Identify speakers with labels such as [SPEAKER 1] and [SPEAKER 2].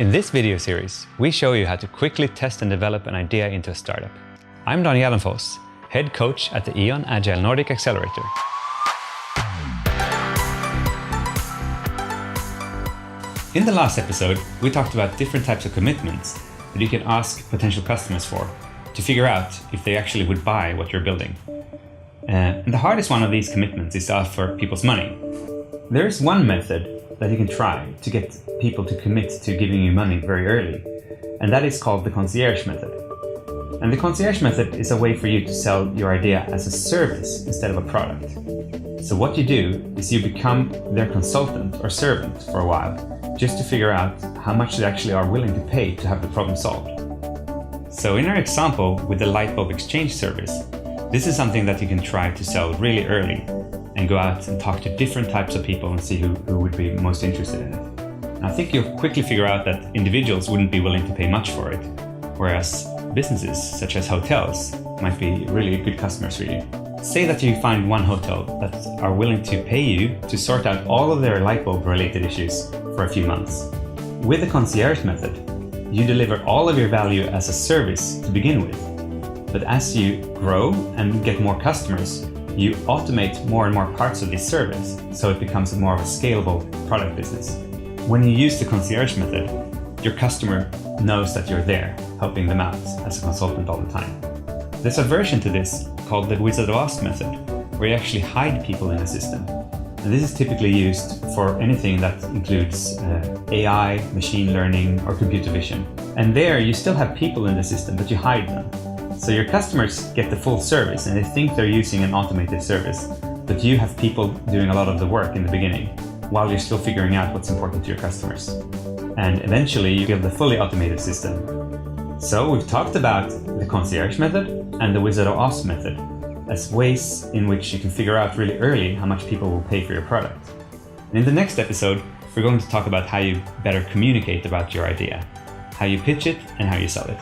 [SPEAKER 1] In this video series, we show you how to quickly test and develop an idea into a startup. I'm Donny Allenfoss, head coach at the E.ON Agile Nordic Accelerator. In the last episode, we talked about different types of commitments that you can ask potential customers for to figure out if they actually would buy what you're building. And the hardest one of these commitments is to ask for people's money. There is one method that you can try to get people to commit to giving you money very early, and that is called the Concierge Method. And the Concierge Method is a way for you to sell your idea as a service instead of a product. So what you do is you become their consultant or servant for a while, just to figure out how much they actually are willing to pay to have the problem solved. So in our example with the light bulb exchange service, this is something that you can try to sell really early and go out and talk to different types of people and see who would be most interested in it. And I think you'll quickly figure out that individuals wouldn't be willing to pay much for it, whereas businesses such as hotels might be really good customers for you. Say that you find one hotel that are willing to pay you to sort out all of their light bulb related issues for a few months. With the Concierge Method, you deliver all of your value as a service to begin with. But as you grow and get more customers, you automate more and more parts of this service, so it becomes more of a scalable product business. When you use the Concierge Method, your customer knows that you're there, helping them out as a consultant all the time. There's a version to this called the Wizard of Oz method, where you actually hide people in a system. And this is typically used for anything that includes AI, machine learning, or computer vision. And there you still have people in the system, but you hide them. So your customers get the full service and they think they're using an automated service, but you have people doing a lot of the work in the beginning, while you're still figuring out what's important to your customers. And eventually you build a fully automated system. So we've talked about the Concierge Method and the Wizard of Oz method as ways in which you can figure out really early how much people will pay for your product. And in the next episode, we're going to talk about how you better communicate about your idea, how you pitch it, and how you sell it.